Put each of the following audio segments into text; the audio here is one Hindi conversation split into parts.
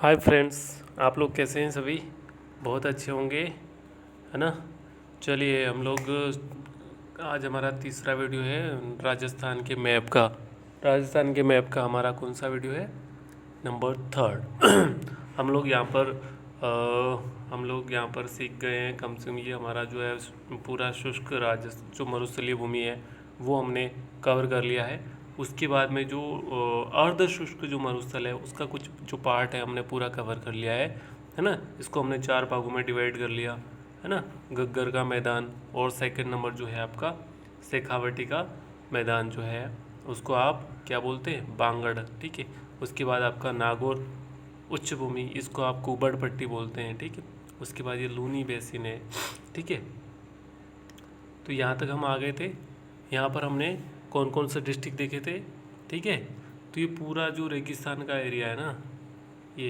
हाय फ्रेंड्स, आप लोग कैसे हैं? सभी बहुत अच्छे होंगे, है ना। चलिए हम लोग आज हमारा तीसरा वीडियो है राजस्थान के मैप का। राजस्थान के मैप का हमारा कौन सा वीडियो है? Number third. हम लोग यहाँ पर हम लोग यहाँ पर सीख गए हैं। कम से कम ये हमारा जो है पूरा शुष्क जो मरुस्थलीय भूमि है वो हमने कवर कर लिया है। उसके बाद में जो अर्ध शुष्क जो मरुस्थल है उसका कुछ जो पार्ट है हमने पूरा कवर कर लिया है ना। इसको हमने 4 भागों में डिवाइड कर लिया, है ना। गग्गर का मैदान, और सेकंड नंबर जो है आपका शेखावटी का मैदान जो है उसको आप क्या बोलते हैं? बांगड़, ठीक है। उसके बाद आपका नागौर उच्च भूमि, इसको आप कुबड़ पट्टी बोलते हैं, ठीक है। उसके बाद ये लूनी बेसिन है, ठीक है। तो यहाँ तक हम आ गए थे। यहाँ पर हमने कौन कौन से डिस्ट्रिक्ट देखे थे, ठीक है। तो ये पूरा जो रेगिस्तान का एरिया है ना, ये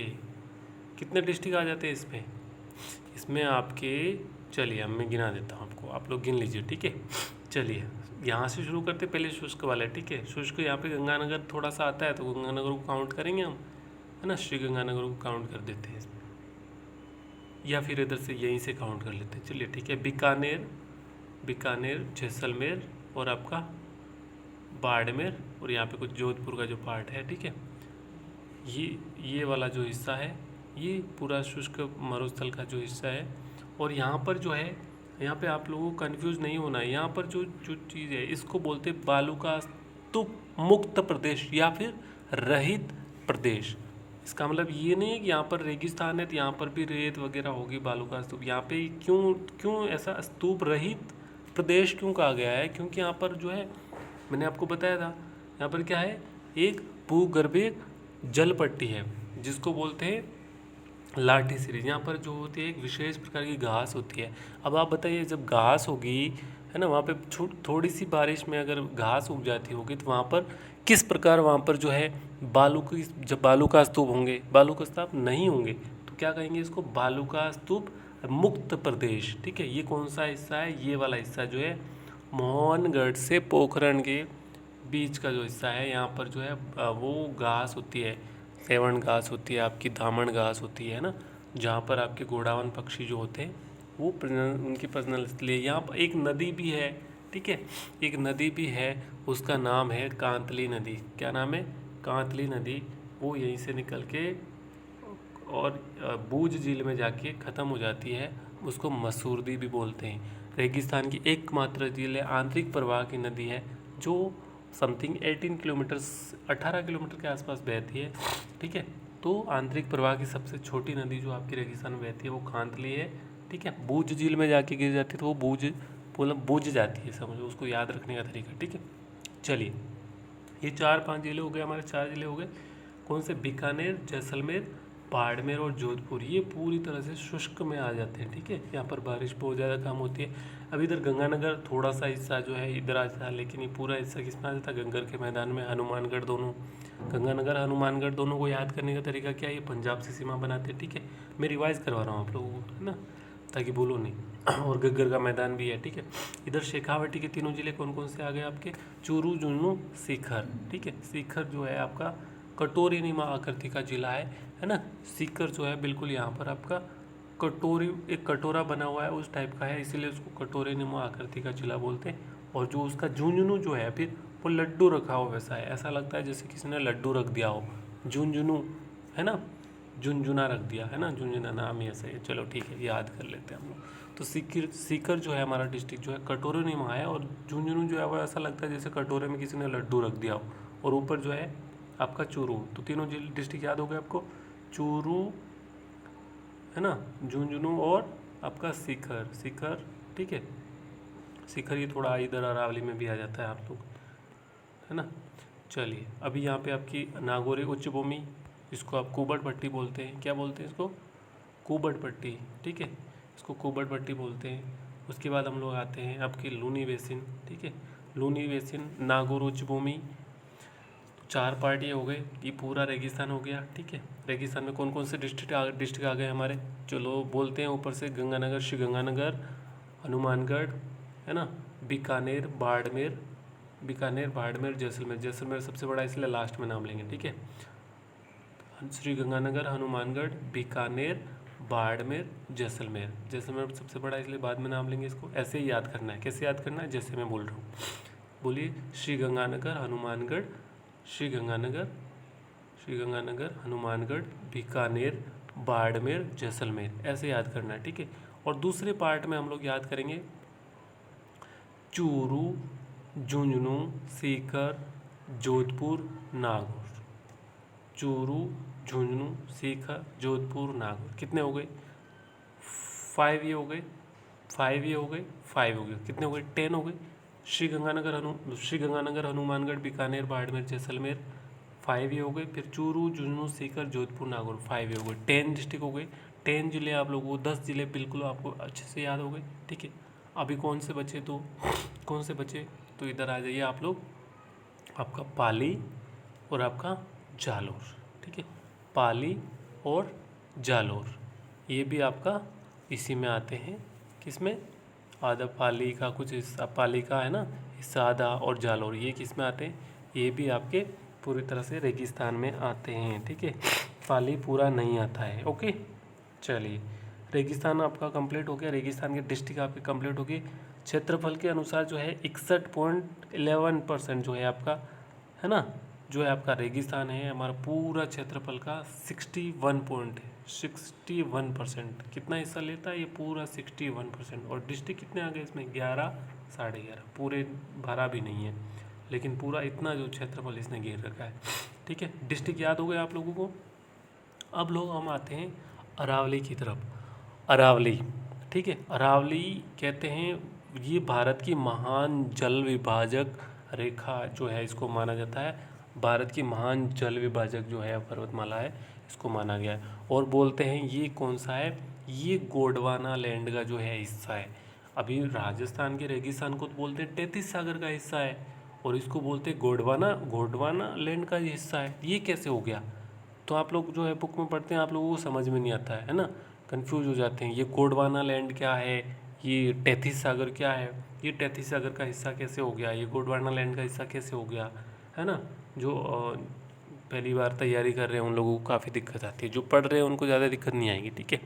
कितने डिस्ट्रिक्ट आ जाते हैं इसमें? इसमें आपके, चलिए अब मैं गिना देता हूँ आपको, आप लोग गिन लीजिए, ठीक है। चलिए यहाँ से शुरू करते, पहले शुष्क वाला, ठीक है। शुष्क यहाँ पे गंगानगर थोड़ा सा आता है, तो गंगानगर को काउंट करेंगे हम, है ना। श्री गंगानगर को काउंट कर देते हैं इसमें, या फिर इधर से यहीं से काउंट कर लेते हैं। चलिए ठीक है। बीकानेर, बीकानेर, जैसलमेर और आपका बाड़मेर, और यहाँ पे कुछ जोधपुर का जो पार्ट है, ठीक है। ये वाला जो हिस्सा है ये पूरा शुष्क मरुस्थल का जो हिस्सा है। और यहाँ पर जो है, यहाँ पे आप लोगों को कंफ्यूज नहीं होना है। यहाँ पर जो जो चीज़ है इसको बोलते हैं बालू का स्तूप मुक्त प्रदेश या फिर रहित प्रदेश। इसका मतलब ये नहीं है कि यहाँ पर रेगिस्तान है तो यहाँ पर भी रेत वगैरह होगी, बालू का स्तूप। यहाँ पे क्यों क्यों ऐसा स्तूप रहित प्रदेश क्यों कहा गया है? क्योंकि यहाँ पर जो है, मैंने आपको बताया था, यहाँ पर क्या है, एक भूगर्भीय जल पट्टी है जिसको बोलते हैं लाठी सीरीज। यहाँ पर जो होती है एक विशेष प्रकार की घास होती है। अब आप बताइए, जब घास होगी, है ना, वहाँ पे थोड़ी सी बारिश में अगर घास उग जाती होगी तो वहाँ पर किस प्रकार वहाँ पर जो है बालू की, जब बालू का स्तूप होंगे, बालू का स्तूप नहीं होंगे तो क्या कहेंगे इसको? बालू का स्तूप मुक्त प्रदेश, ठीक है। ये कौन सा हिस्सा है? ये वाला हिस्सा जो है मोहनगढ़ से पोखरण के बीच का जो हिस्सा है, यहाँ पर जो है वो घास होती है, सेवण घास होती है, आपकी दामन घास होती है ना, जहाँ पर आपके घोड़ावन पक्षी जो होते हैं वो उनकी प्रजनन स्थली है। यहाँ पर एक नदी भी है, ठीक है। एक नदी भी है, उसका नाम है कांतली नदी। क्या नाम है? कांतली नदी। वो यहीं से निकल के और बूझ झील में जाके ख़त्म हो जाती है। उसको मसूरदी भी बोलते हैं। रेगिस्तान की एकमात्र झील है, आंतरिक प्रवाह की नदी है, जो समथिंग 18 किलोमीटर, 18 किलोमीटर के आसपास बहती है, ठीक है। तो आंतरिक प्रवाह की सबसे छोटी नदी जो आपकी रेगिस्तान में बहती है वो कांतली है, ठीक है। बूझ झील में जाके गिर जाती है तो वो बूझ जाती है, समझो, उसको याद रखने का तरीका, ठीक है। चलिए, ये 4-5 जिले हो गए हमारे, 4 जिले हो गए। कौन से? बीकानेर, जैसलमेर, बाड़मेर और जोधपुर। ये पूरी तरह से शुष्क में आ जाते हैं, ठीक है। यहाँ पर बारिश बहुत ज़्यादा कम होती है। अब इधर गंगानगर थोड़ा सा हिस्सा जो है इधर आ जाता है, लेकिन ये पूरा हिस्सा किस में आ जाता है? गंगर के मैदान में। हनुमानगढ़ दोनों, गंगानगर हनुमानगढ़ दोनों को याद करने का तरीका क्या है? ये पंजाब से सीमा बनाते हैं, ठीक है। मैं रिवाइज करवा रहा हूँ आप लोगों को, है ना, ताकि बोलो नहीं। और गग्गर का मैदान भी है, ठीक है। इधर शेखावटी के तीनों जिले कौन कौन से आ गए आपके? चूरू, झुंझुनू, सीकर, ठीक है। सीकर जो है आपका कटोरी नुमा आकृति का जिला है ना। सीकर जो है बिल्कुल यहाँ पर आपका कटोरी, एक कटोरा बना हुआ है उस टाइप का है, इसीलिए उसको कटोरी नुमा आकृति का जिला बोलते हैं। और जो उसका झुंझुनू जो है फिर वो लड्डू रखा हो वैसा है, ऐसा लगता है जैसे किसी ने लड्डू रख दिया हो। झुंझुनू, है ना, झुंझुना रख दिया, है ना, झुंझुना नाम ही ऐसा है। चलो ठीक है, याद कर लेते हैं हम लोग। तो सीकर, सीकर जो है हमारा डिस्ट्रिक्ट जो है कटोरे नुमा है, और झुंझुनू जो है वो ऐसा लगता है जैसे कटोरे में किसी ने लड्डू रख दिया हो। और ऊपर जो है आपका चूरू। तो तीनों डिस्ट्रिक्ट याद हो गए आपको? चूरू, है ना, झुंझुनू और आपका सीकर, सीकर, ठीक है। सीकर ये थोड़ा इधर अरावली में भी आ जाता है आप लोग, है ना। चलिए, अभी यहाँ पे आपकी नागौरी उच्च भूमि, इसको आप कुबड़ पट्टी बोलते हैं। क्या बोलते हैं इसको? कुबड़ पट्टी, ठीक है। इसको कुबड़ पट्टी बोलते हैं। उसके बाद हम लोग आते हैं आपकी लूनी बेसिन, ठीक है। लूनी बेसिन, नागौर उच्च भूमि। 4 पार्ट ये हो गए, ये पूरा रेगिस्तान हो गया, ठीक है। रेगिस्तान में कौन कौन से डिस्ट्रिक्ट आ गए हमारे? चलो बोलते हैं ऊपर से, गंगानगर, श्री गंगानगर, हनुमानगढ़, है ना, बीकानेर, बाड़मेर, बीकानेर, बाड़मेर, जैसलमेर। जैसलमेर सबसे बड़ा इसलिए लास्ट में नाम लेंगे, ठीक है। श्रीगंगानगर, हनुमानगढ़, बीकानेर, बाड़मेर, जैसलमेर। जैसलमेर सबसे बड़ा इसलिए बाद में नाम लेंगे इसको। ऐसे ही याद करना है। कैसे याद करना है? जैसे मैं बोल रहा हूँ, बोलिए। श्रीगंगानगर, हनुमानगढ़, श्रीगंगानगर, श्रीगंगानगर, हनुमानगढ़, बीकानेर, बाड़मेर, जैसलमेर। ऐसे याद करना है, ठीक है। और दूसरे पार्ट में हम लोग याद करेंगे चूरू, झुंझुनू, सीकर, जोधपुर, नागौर। चूरू, झुंझुनू, सीकर, जोधपुर, नागौर। कितने हो गए? 5 ये हो गए, 5 ये हो गए, 5 हो गए। कितने हो गए? 10 हो गए। श्रीगंगानगर, हनुमानगढ़, बीकानेर, बाड़मेर, जैसलमेर, 5 ये हो गए। फिर चूरू, झुंझुनू, सीकर, जोधपुर, नागौर, 5 ये हो गए। 10 डिस्ट्रिक्ट हो गए। 10 जिले आप लोगों को, 10 जिले बिल्कुल आपको अच्छे से याद हो गए, ठीक है। अभी कौन से बचे? तो कौन से बचे? तो इधर आ जाइए आप लोग। आपका पाली और आपका जालोर, ठीक है। पाली और जालोर, ये भी आपका इसी में आते हैं। किसमें? आधा पाली का कुछ हिस्सा, पाली का है ना हिस्सा आधा, और जालोर ये किस में आते हैं? ये भी आपके पूरी तरह से रेगिस्तान में आते हैं, ठीक है। पाली पूरा नहीं आता है, ओके। चलिए, रेगिस्तान आपका कंप्लीट हो गया। रेगिस्तान के डिस्ट्रिक्ट आपके कंप्लीट हो गए। क्षेत्रफल के अनुसार जो है 61.11% जो है आपका, है ना, जो है आपका रेगिस्तान है। हमारा पूरा क्षेत्रफल का 61% कितना हिस्सा लेता है? ये पूरा 61%। और डिस्ट्रिक्ट कितने आ गए इसमें? 11, 11.5। पूरे भरा भी नहीं है, लेकिन पूरा इतना जो क्षेत्रफल इसने घेर रखा है, ठीक है। डिस्ट्रिक्ट याद हो गए आप लोगों को। अब लोग हम आते हैं अरावली की तरफ। अरावली, ठीक है। अरावली कहते हैं, ये भारत की महान जल विभाजक रेखा जो है इसको माना जाता है। भारत की महान जल विभाजक जो है पर्वतमाला है, इसको माना गया है। और बोलते हैं ये कौन सा है? ये गोंडवाना लैंड का जो है हिस्सा है। अभी राजस्थान के रेगिस्तान को तो बोलते हैं 33 सागर का हिस्सा है, और इसको बोलते हैं गोंडवाना लैंड का हिस्सा है। ये कैसे हो गया? तो आप लोग जो है बुक में पढ़ते हैं, आप लोगों को समझ में नहीं आता है ना, कंफ्यूज हो जाते हैं। ये गोंडवाना लैंड क्या है? ये 33 सागर क्या है? ये 33 सागर का हिस्सा कैसे हो गया? ये गोंडवाना लैंड का हिस्सा कैसे हो गया, है ना। जो पहली बार तैयारी कर रहे हैं उन लोगों को काफ़ी दिक्कत आती है, जो पढ़ रहे हैं उनको ज़्यादा दिक्कत नहीं आएगी, ठीक है।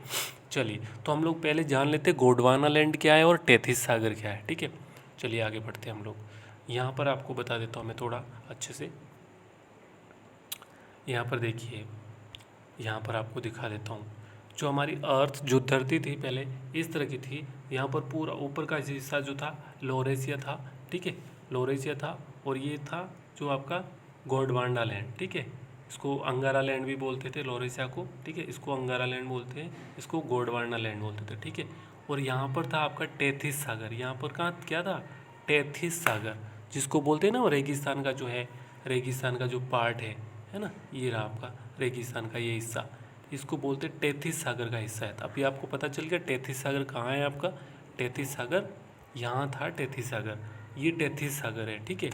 चलिए, तो हम लोग पहले जान लेते हैं गोंडवाना लैंड क्या है और 33 सागर क्या है, ठीक है। चलिए आगे बढ़ते हैं हम लोग। यहाँ पर आपको बता देता हूँ मैं थोड़ा अच्छे से। यहाँ पर देखिए, यहाँ पर आपको दिखा देता हूँ। जो हमारी अर्थ, जो धरती थी पहले इस तरह की थी। यहाँ पर पूरा ऊपर का हिस्सा जो था लोरेशिया था, ठीक है, लोरेशिया था। और ये था जो आपका गोंडवाना लैंड, ठीक है। इसको अंगारा लैंड भी बोलते थे लोरेशिया को, ठीक है। इसको अंगारा लैंड बोलते हैं, इसको गोंडवाना लैंड बोलते थे, ठीक है। और यहाँ पर था आपका 33 सागर। यहाँ पर कहाँ क्या था? 33 सागर, जिसको बोलते हैं ना वो रेगिस्तान का जो है, रेगिस्तान का जो पार्ट है ना, ये रहा आपका रेगिस्तान का ये हिस्सा, इसको बोलते हैं 33 सागर का हिस्सा है। तो अभी आपको पता चल गया 33 सागर कहाँ है आपका। 33 सागर यहाँ था, 33 सागर, ये 33 सागर है, ठीक है।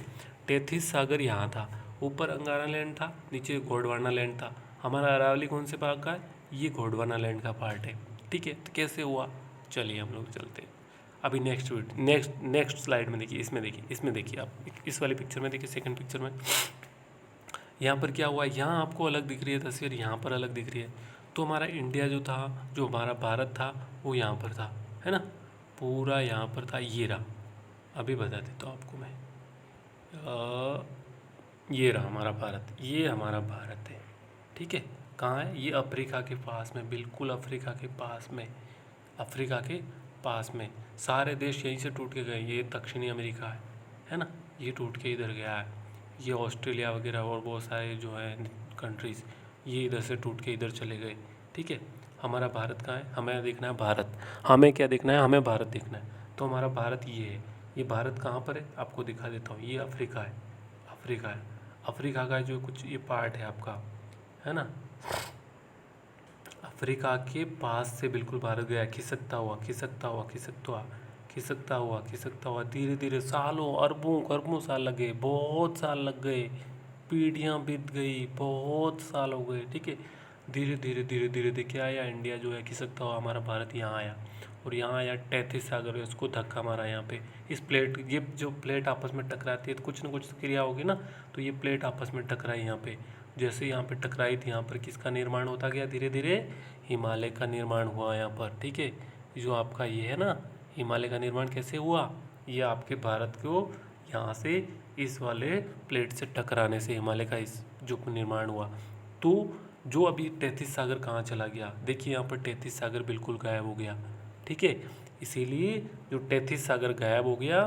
33 सागर यहाँ था, ऊपर अंगारा लैंड था, नीचे गोंडवाना लैंड था। हमारा अरावली कौन से भाग का है? ये गोंडवाना लैंड का पार्ट है, ठीक है। तो कैसे हुआ? चलिए हम लोग चलते हैं अभी नेक्स्ट स्लाइड में। देखिए, इसमें देखिए आप, इस वाली पिक्चर में देखिए, सेकंड पिक्चर में। यहाँ पर क्या हुआ? यहाँ आपको अलग दिख रही है तस्वीर, यहाँ पर अलग दिख रही है। तो हमारा इंडिया जो था, जो हमारा भारत था, वो यहाँ पर था, है ना, पूरा यहाँ पर था। ये रहा, अभी बता देता हूँ आपको मैं। ये रहा हमारा भारत, ये हमारा भारत है, ठीक है। कहाँ है? ये अफ्रीका के पास में, बिल्कुल अफ्रीका के पास में, अफ्रीका के पास में। सारे देश यहीं से टूट के गए। ये दक्षिणी अमेरिका है ना, ये टूट के इधर गया है। ये ऑस्ट्रेलिया वगैरह और बहुत सारे जो है कंट्रीज़, ये इधर से टूट के इधर चले गए, ठीक है। हमारा भारत कहाँ है? हमें देखना है भारत। हमें क्या देखना है? हमें भारत देखना है। तो हमारा भारत ये है। ये भारत कहाँ पर है? आपको दिखा देता हूँ। ये अफ्रीका है, अफ्रीका है। अफ्रीका का जो कुछ ये पार्ट है आपका, है ना, अफ्रीका के पास से बिल्कुल भारत गया, खिसकता हुआ खिसकता हुआ खिसकता हुआ खिसकता हुआ खिसकता हुआ, धीरे धीरे सालों अरबों खरबों साल लग गए, बहुत साल लग गए, पीढ़ियाँ बीत गई, बहुत साल हो गए, ठीक है। धीरे धीरे धीरे धीरे देखिए आया इंडिया जो है, खिसकता हुआ हमारा भारत यहाँ आया। और यहाँ आया 33 सागर है, उसको धक्का मारा यहाँ पे। इस प्लेट, ये जो प्लेट आपस में टकराती है तो कुछ ना कुछ क्रिया होगी ना, तो ये प्लेट आपस में टकराई यहाँ पे। जैसे यहाँ पे टकराई थी, यहाँ पर किसका निर्माण होता गया धीरे धीरे, हिमालय का निर्माण हुआ यहाँ पर, ठीक है। जो आपका ये है ना, हिमालय का निर्माण कैसे हुआ, ये आपके भारत को यहाँ से इस वाले प्लेट से टकराने से हिमालय का इस जो निर्माण हुआ। तो जो अभी 33 सागर कहाँ चला गया, देखिए यहाँ पर 33 सागर बिल्कुल गायब हो गया, ठीक है। इसीलिए जो 33 सागर गायब हो गया,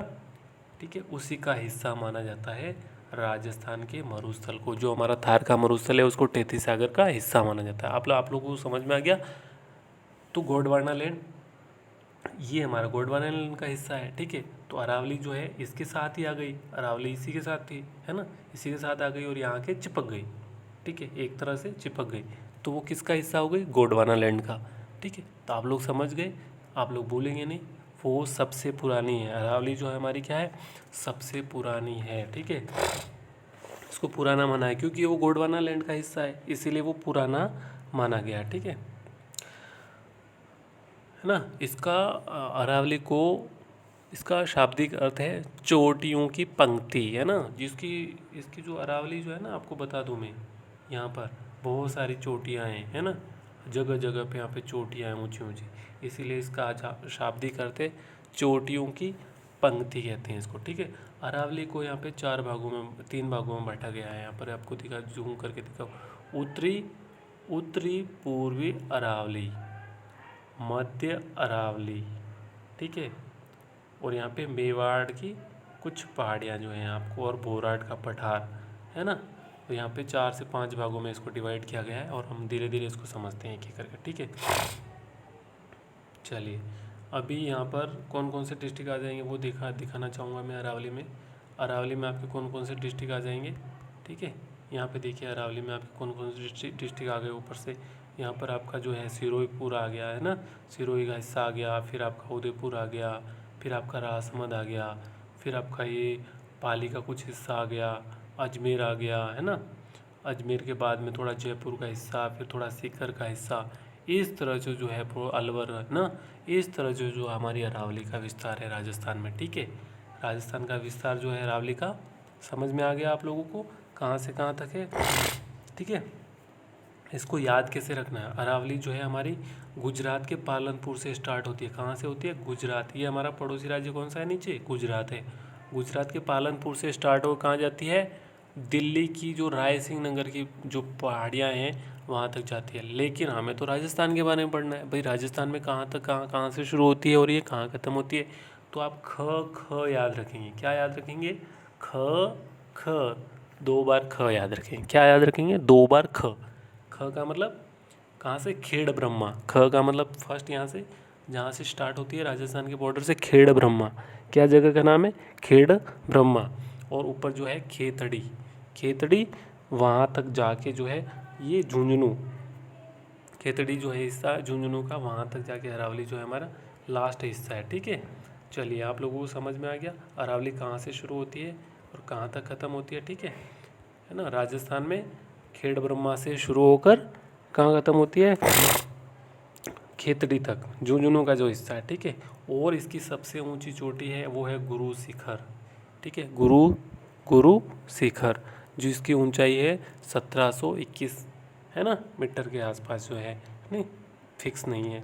ठीक है, उसी का हिस्सा माना जाता है राजस्थान के मरुस्थल को। जो हमारा थार का मरुस्थल है उसको 33 सागर का हिस्सा माना जाता है। आप लोगों को समझ में आ गया। तो गोंडवाना लैंड, ये हमारा गोंडवाना लैंड का हिस्सा है, ठीक है। तो अरावली जो है इसके साथ ही आ गई, अरावली इसी के साथ थी, है ना, इसी के साथ आ गई और यहाँ के चिपक गई, ठीक है, एक तरह से चिपक गई। तो वो किसका हिस्सा हो गई, गोंडवाना लैंड का, ठीक है। तो आप लोग समझ गए, आप लोग भूलेंगे नहीं। वो सबसे पुरानी है, अरावली जो है हमारी क्या है, सबसे पुरानी है, ठीक है। इसको पुराना माना है क्योंकि वो गोंडवाना लैंड का हिस्सा है, इसीलिए वो पुराना माना गया, ठीक है ना। इसका अरावली को, इसका शाब्दिक अर्थ है चोटियों की पंक्ति, है ना। जिसकी इसकी जो अरावली जो है ना, आपको बता दूं मैं, यहाँ पर बहुत सारी चोटियाँ हैं, है ना, जगह जगह पे यहाँ पे चोटियाँ हैं ऊंची ऊंची, इसीलिए इसका शाब्दिक अर्थ है चोटियों की पंक्ति कहते हैं इसको, ठीक है। अरावली को यहाँ पे 3 भागों में बांटा गया है। यहाँ पर आपको दिखा, जूम करके दिखाओ, उत्तरी उत्तरी पूर्वी अरावली, मध्य अरावली, ठीक है, और यहाँ पे मेवाड़ की कुछ पहाड़ियाँ जो हैं आपको, और बोराट का पठार, है ना। तो यहाँ पे 4 से 5 भागों में इसको डिवाइड किया गया है और हम धीरे धीरे इसको समझते हैं एक एक करके, ठीक है। चलिए, अभी यहाँ पर कौन कौन से डिस्ट्रिक्ट आ जाएंगे वो दिखाना चाहूँगा मैं। अरावली में आपके कौन कौन से डिस्ट्रिक्ट आ जाएंगे, ठीक है। यहाँ पे देखिए अरावली में आपके कौन कौन से डिस्ट्रिक्ट आ गए ऊपर से। यहाँ पर आपका जो है सिरोहीपुर आ गया, है ना, सिरोही का हिस्सा आ गया, फिर आपका उदयपुर आ गया, फिर आपका राजसमंद आ गया, फिर आपका ये पाली का कुछ हिस्सा आ गया, अजमेर आ गया, है ना। अजमेर के बाद में थोड़ा जयपुर का हिस्सा, फिर थोड़ा सीकर का हिस्सा, इस तरह से जो है अलवर, है ना, इस तरह जो हमारी अरावली का विस्तार है राजस्थान में, ठीक है। राजस्थान का विस्तार जो है अरावली का, समझ में आ गया आप लोगों को कहाँ से कहाँ तक है, ठीक है। इसको याद कैसे रखना है, अरावली जो है हमारी गुजरात के पालनपुर से स्टार्ट होती है। कहाँ से होती है, गुजरात। ये हमारा पड़ोसी राज्य कौन सा है नीचे, गुजरात है। गुजरात के पालनपुर से स्टार्ट हो कहाँ जाती है, दिल्ली की जो राय सिंह नगर की जो पहाड़ियाँ हैं वहाँ तक जाती है। लेकिन हमें तो राजस्थान के बारे में पढ़ना है भाई, राजस्थान में कहाँ तक कहाँ कहाँ से शुरू होती है और ये कहाँ ख़त्म होती है। तो आप ख याद रखेंगे, क्या याद रखेंगे, ख ख 2 बार ख याद रखेंगे, क्या याद रखेंगे, 2 बार ख। ख का मतलब कहाँ से, खेड़ ब्रह्मा। ख का मतलब फर्स्ट यहाँ से जहाँ से स्टार्ट होती है राजस्थान के बॉर्डर से, खेड़ ब्रह्मा, क्या जगह का नाम है, खेड़ ब्रह्मा। और ऊपर जो है खेतड़ी, खेतड़ी वहाँ तक जाके जो है ये झुंझुनू, खेतड़ी जो है हिस्सा झुंझुनू का, वहाँ तक जाके अरावली जो है हमारा लास्ट हिस्सा है, ठीक है। चलिए, आप लोगों को समझ में आ गया अरावली कहाँ से शुरू होती है और कहाँ तक ख़त्म होती है, ठीक है ना। राजस्थान में खेड़ ब्रह्मा से शुरू होकर कहाँ ख़त्म होती है, खेतड़ी तक, झुंझुनू का जो हिस्सा है, ठीक है। और इसकी सबसे ऊंची चोटी है वो है गुरु शिखर, ठीक है, गुरु शिखर, जिसकी ऊंचाई है 1721, है ना, मीटर के आसपास जो है, नहीं फिक्स नहीं है।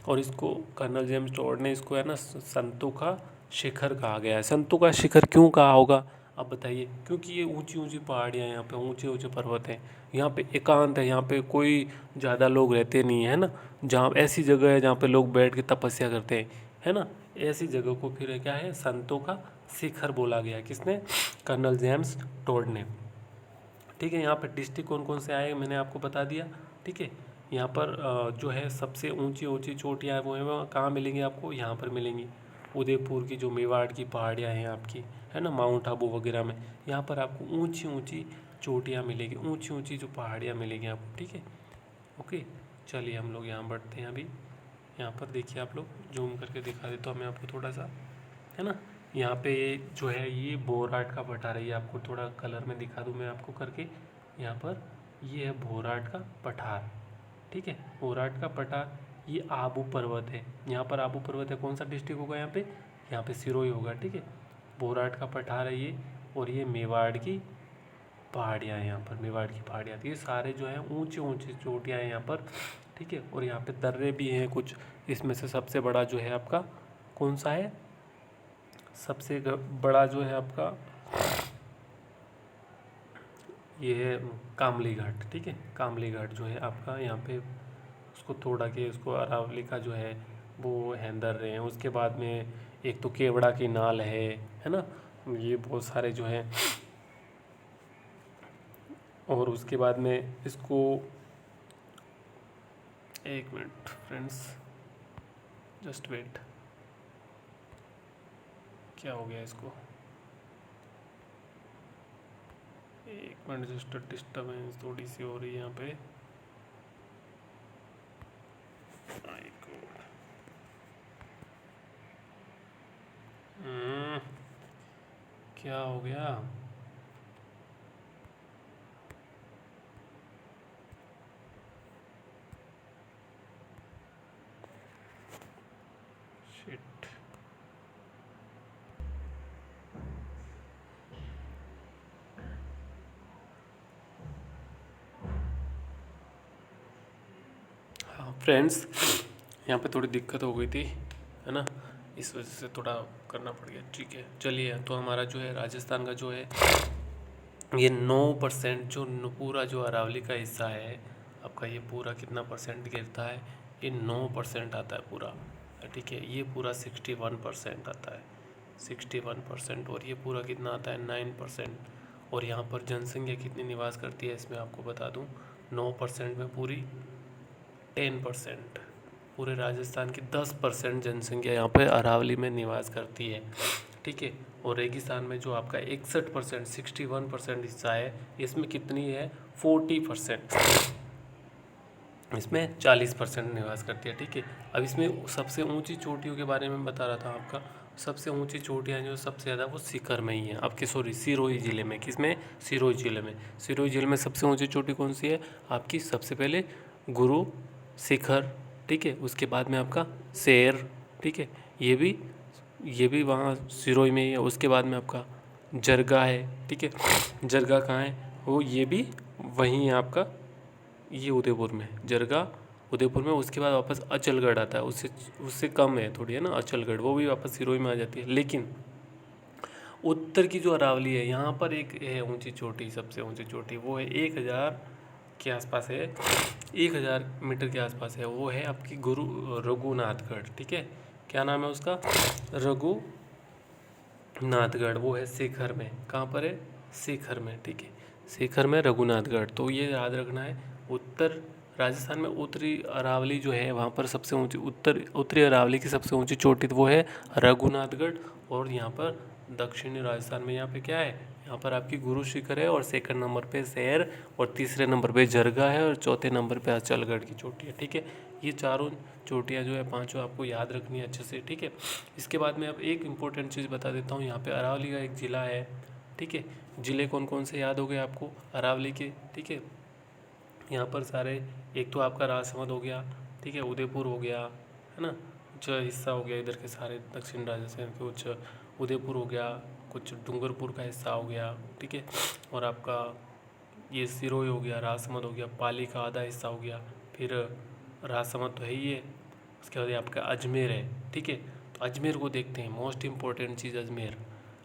और इसको कर्नल जेम्स टॉड ने इसको है ना संतों का शिखर कहा गया है। संतों का शिखर क्यों कहा होगा, अब बताइए। क्योंकि ये ऊंची ऊंची पहाड़ियाँ, यहाँ पे ऊंचे ऊंचे पर्वत हैं, यहाँ पे एकांत है, यहाँ पे कोई ज़्यादा लोग रहते नहीं है ना। जहाँ ऐसी जगह है जहाँ पे लोग बैठ के तपस्या करते हैं, है ना, ऐसी जगह को फिर क्या है, संतों का शिखर बोला गया। किसने, कर्नल जेम्स टॉड ने, ठीक है। यहाँ पर डिस्ट्रिक्ट कौन कौन से आए मैंने आपको बता दिया, ठीक है। यहाँ पर जो है सबसे ऊंची ऊंची चोटियाँ वो हैं, कहाँ मिलेंगी आपको, यहाँ पर मिलेंगी। उदयपुर की जो मेवाड़ की पहाड़ियाँ हैं आपकी, है ना, माउंट आबू वगैरह में, यहाँ पर आपको ऊंची ऊंची चोटियाँ मिलेगी, ऊंची ऊंची जो पहाड़ियाँ मिलेंगी आपको, ठीक है। ओके, चलिए हम लोग यहाँ बढ़ते हैं। अभी यहाँ पर देखिए, आप लोग जूम करके दिखा देता हूँ मैं आपको थोड़ा सा, है ना। यहाँ पे जो है ये बोराट का पठार है, ये आपको थोड़ा कलर में दिखा दूँ मैं आपको करके। यहाँ पर ये है बोराट का पठार, ठीक है, बोराट का पठार। ये आबू पर्वत है, यहाँ पर आबू पर्वत है, कौन सा डिस्ट्रिक्ट होगा यहाँ पे, यहाँ पे सिरोही होगा, ठीक है। बोराट का पठार है ये, और ये मेवाड़ की पहाड़ियाँ हैं यहाँ पर, मेवाड़ की पहाड़ियाँ। तो ये सारे जो हैं ऊंचे ऊंचे चोटियाँ हैं यहाँ पर, ठीक है। और यहाँ पे दर्रे भी हैं कुछ। इसमें से सबसे बड़ा जो है आपका कौन सा है, सबसे बड़ा जो है आपका ये है कामली घाट, ठीक है। कामली घाट जो है आपका यहाँ पे, उसको तोड़ा के उसको अरावली का जो है वो है दर्रे हैं। उसके बाद में एक तो केवड़ा की नाल है ना। ये बहुत सारे जो हैं, और उसके बाद में इसको, एक मिनट फ्रेंड्स, जस्ट वेट, क्या हो गया इसको, एक मिनट, जस्ट डिस्टर्बेंस थोड़ी सी हो रही है यहाँ पे। क्या हो गया, शिट। हाँ फ्रेंड्स, यहाँ पे थोड़ी दिक्कत हो गई थी, है ना, इस वजह से थोड़ा करना पड़ गया। ठीक है, चलिए। तो हमारा जो है राजस्थान का जो है ये 9% जो पूरा जो अरावली का हिस्सा है आपका, ये पूरा कितना परसेंट गिरता है, ये 9% आता है पूरा, ठीक है। ये पूरा 61% आता है, 61%। और ये पूरा कितना आता है, 9%। और यहाँ पर जनसंख्या कितनी निवास करती है इसमें आपको बता दूँ, 9% में पूरी 10%, पूरे राजस्थान की 10% जनसंख्या यहाँ पे अरावली में निवास करती है, ठीक है। और रेगिस्तान में जो आपका 61%, 61% हिस्सा है, इसमें कितनी है, 40%, इसमें 40% निवास करती है, ठीक है। अब इसमें सबसे ऊंची चोटियों के बारे में बता रहा था आपका। सबसे ऊंची चोटियाँ जो सबसे ज़्यादा वो सीकर में ही है आपके, सॉरी सिरोही ज़िले में। किसमें, सिरोही ज़िले में। सिरोही ज़िले में सबसे ऊंची चोटी कौन सी है आपकी, सबसे पहले गुरु शिखर, ठीक है। उसके बाद में आपका शेर, ठीक है, ये भी वहाँ सिरोही में ही है। उसके बाद में आपका जरगा है, ठीक है। जरगा कहाँ है, वो ये भी वहीं है आपका, ये उदयपुर में, जरगा उदयपुर में। उसके बाद वापस अचलगढ़ आता है, उससे उससे कम है थोड़ी, है ना, अचलगढ़, वो भी वापस सिरोही में आ जाती है। लेकिन उत्तर की जो अरावली है, यहाँ पर एक है ऊंची चोटी, सबसे ऊंची चोटी, वो है 1000 के आसपास है, 1000 मीटर के आसपास है। वो है आपकी गुरु रघुनाथगढ़, ठीक है। क्या नाम है उसका, रघुनाथगढ़। वो है शिखर में, कहाँ पर है, शिखर में, ठीक है, शिखर में रघुनाथगढ़। तो ये याद रखना है। उत्तर राजस्थान में उत्तरी अरावली जो है, वहाँ पर सबसे ऊंची उत्तरी अरावली की सबसे ऊंची चोटी वो है रघुनाथगढ़। और यहाँ पर दक्षिणी राजस्थान में यहाँ पे क्या है, यहाँ पर आपकी गुरु शिखर है, और सेकंड नंबर पे शेर, और तीसरे नंबर पे जरगा है, और चौथे नंबर पे अचलगढ़ की चोटी है, ठीक है। ये चारों चोटियाँ जो है, पांचों आपको याद रखनी है अच्छे से, ठीक है। इसके बाद में अब एक इम्पोर्टेंट चीज़ बता देता हूँ। यहाँ पे अरावली का एक ज़िला है, ठीक है। ज़िले कौन कौन से याद हो गए आपको अरावली के, ठीक है। यहाँ पर सारे, एक तो आपका राजसमंद हो गया, ठीक है, उदयपुर हो गया, है ना, कुछ हिस्सा हो गया इधर के सारे दक्षिण राजस्थान के, कुछ उदयपुर हो गया, कुछ डूंगरपुर का हिस्सा हो गया, ठीक है। और आपका ये सिरोही हो गया, राजसमंद हो गया, पाली का आधा हिस्सा हो गया, फिर राजसमंद तो है ही है। उसके बाद ये आपका अजमेर है, ठीक है। तो अजमेर को देखते हैं, मोस्ट इम्पॉर्टेंट चीज़ अजमेर।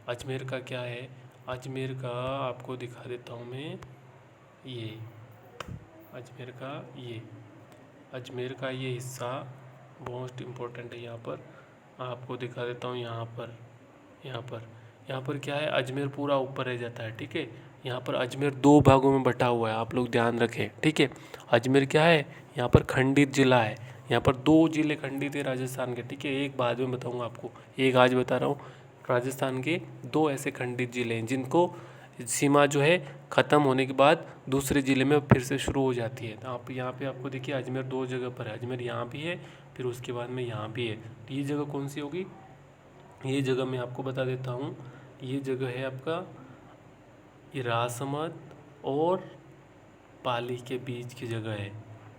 अजमेर का क्या है, अजमेर का आपको दिखा देता हूँ मैं, ये अजमेर का ये हिस्सा मोस्ट इम्पोर्टेंट है। यहाँ पर आपको दिखा देता हूँ, यहाँ पर क्या है, अजमेर पूरा ऊपर रह जाता है, ठीक है। यहाँ पर अजमेर दो भागों में बटा हुआ है, आप लोग ध्यान रखें, ठीक है। अजमेर क्या है, यहाँ पर खंडित जिला है। यहाँ पर दो जिले खंडित है राजस्थान के, ठीक है। एक बाद में बताऊँगा आपको, एक आज बता रहा हूँ। राजस्थान के दो ऐसे खंडित जिले हैं जिनको सीमा जो है ख़त्म होने के बाद दूसरे ज़िले में फिर से शुरू हो जाती है। तो आप यहाँ पे आपको देखिए, अजमेर दो जगह पर है, अजमेर यहाँ भी है, फिर उसके बाद में यहाँ भी है। तो ये जगह कौन सी होगी, ये जगह मैं आपको बता देता हूँ। ये जगह है आपका, ये राजसमंद और पाली के बीच की जगह है,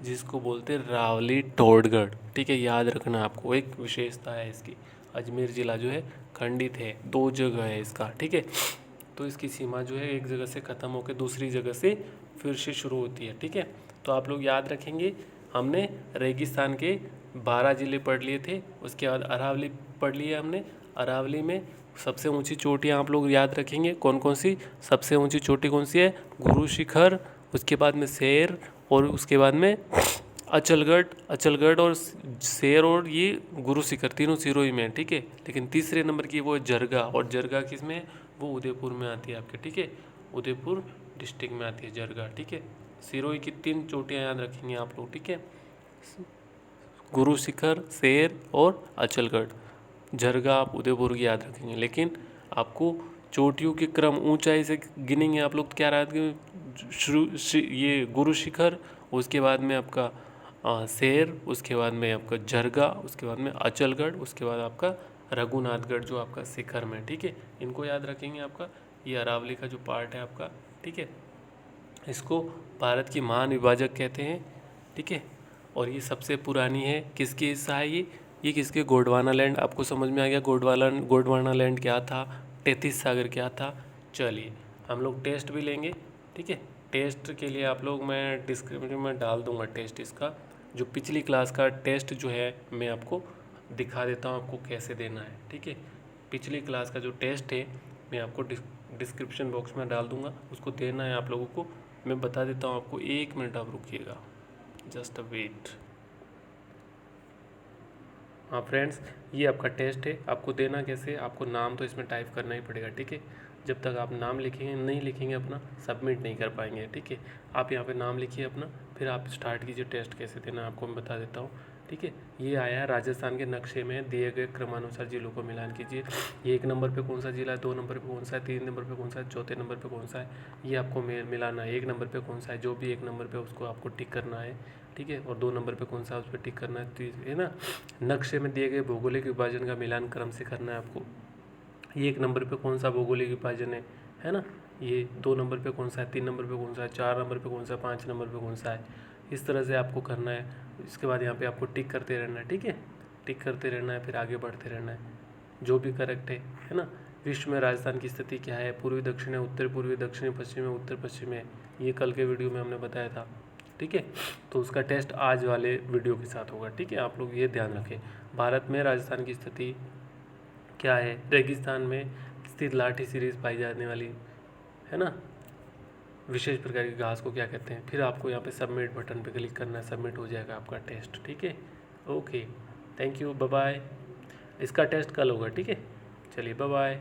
जिसको बोलते हैं रावली टोडगढ़, ठीक है। याद रखना आपको, एक विशेषता है इसकी। अजमेर ज़िला जो है खंडित है, दो जगह है इसका, ठीक है। तो इसकी सीमा जो है एक जगह से ख़त्म होकर दूसरी जगह से फिर से शुरू होती है। ठीक है, तो आप लोग याद रखेंगे, हमने रेगिस्तान के 12 ज़िले पढ़ लिए थे। उसके बाद अरावली पढ़ लिया हमने। अरावली में सबसे ऊंची चोटियाँ आप लोग याद रखेंगे कौन कौन सी। सबसे ऊंची चोटी कौन सी है? गुरु शिखर, उसके बाद में शेर, और उसके बाद में अचलगढ़ और शेर और ये गुरु शिखर, तीनों सिरोही में है। ठीक है, लेकिन तीसरे नंबर की वो है जरगा, और जरगा किस में है? वो उदयपुर में आती है आपके। ठीक है, उदयपुर डिस्ट्रिक्ट में आती है जरगा। ठीक है, सिरोही की 3 चोटियाँ याद रखेंगे आप लोग। ठीक है, गुरु शिखर, शेर और अचलगढ़। जरगा आप उदयपुर की याद रखेंगे, लेकिन आपको चोटियों के क्रम ऊंचाई से गिनेंगे आप लोग तो क्या याद ये गुरु शिखर, उसके बाद में आपका शेर, उसके बाद में आपका जरगा, उसके बाद में अचलगढ़, उसके बाद आपका रघुनाथगढ़ जो आपका शिखर में। ठीक है, इनको याद रखेंगे आपका। ये अरावली का जो पार्ट है आपका। ठीक है, इसको भारत की महान विभाजक कहते हैं। ठीक है, और ये सबसे पुरानी है। किसकी हिस्सा है ये किसके? गोंडवाना लैंड। आपको समझ में आ गया गोंडवाना लैंड क्या था, तैतीस सागर क्या था। चलिए हम लोग टेस्ट भी लेंगे। ठीक है, टेस्ट के लिए आप लोग, मैं डिस्क्रिप्शन में डाल दूंगा टेस्ट इसका। जो पिछली क्लास का टेस्ट जो है मैं आपको दिखा देता हूँ आपको कैसे देना है। ठीक है, पिछली क्लास का जो टेस्ट है मैं आपको डिस्क्रिप्शन बॉक्स में डाल दूंगा, उसको देना है आप लोगों को। मैं बता देता हूँ आपको, 1 मिनट आप रुकिएगा, जस्ट अ वेट। हाँ फ्रेंड्स, ये आपका टेस्ट है। आपको देना कैसे? आपको नाम तो इसमें टाइप करना ही पड़ेगा। ठीक है, जब तक आप नाम लिखेंगे नहीं लिखेंगे अपना, सबमिट नहीं कर पाएंगे। ठीक है, आप यहाँ पे नाम लिखिए अपना, फिर आप स्टार्ट कीजिए। टेस्ट कैसे देना आपको मैं बता देता हूँ। ठीक है, ये आया है राजस्थान के नक्शे में दिए गए क्रमानुसार जिलों को मिलान कीजिए। ये 1 नंबर पे कौन सा जिला है, 2 नंबर पे कौन सा है, 3 नंबर पे कौन सा है, चौथे नंबर पे कौन सा है, ये आपको मिलाना है। 1 नंबर पे कौन सा है, जो भी 1 नंबर पे उसको आपको टिक करना है। ठीक है, और 2 नंबर पे कौन सा है उस पर टिक करना है ना। नक्शे में दिए गए भौगोलिक विभाजन का मिलान क्रम से करना है आपको। ये 1 नंबर पे कौन सा भौगोलिक विभाजन है ना। ये 2 नंबर पे कौन सा है, 3 नंबर पे कौन सा है, 4 नंबर पे कौन सा है, 5 नंबर पे कौन सा है। इस तरह से आपको करना है। इसके बाद यहाँ पे आपको टिक करते रहना है। ठीक है, टिक करते रहना है, फिर आगे बढ़ते रहना है, जो भी करेक्ट है ना। विश्व में राजस्थान की स्थिति क्या है? पूर्वी दक्षिण है, उत्तर पूर्वी, दक्षिणी पश्चिम है, उत्तर पश्चिम है। ये कल के वीडियो में हमने बताया था। ठीक है, तो उसका टेस्ट आज वाले वीडियो के साथ होगा। ठीक है, आप लोग ये ध्यान रखें। भारत में राजस्थान की स्थिति क्या है? रेगिस्तान में स्थित लाठी सीरीज पाई जाने वाली है ना विशेष प्रकार की घास को क्या कहते हैं? फिर आपको यहाँ पे सबमिट बटन पे क्लिक करना है, सबमिट हो जाएगा आपका टेस्ट। ठीक है, okay, thank you, bye bye. इसका टेस्ट कल होगा। ठीक है, चलिए बाय बाय।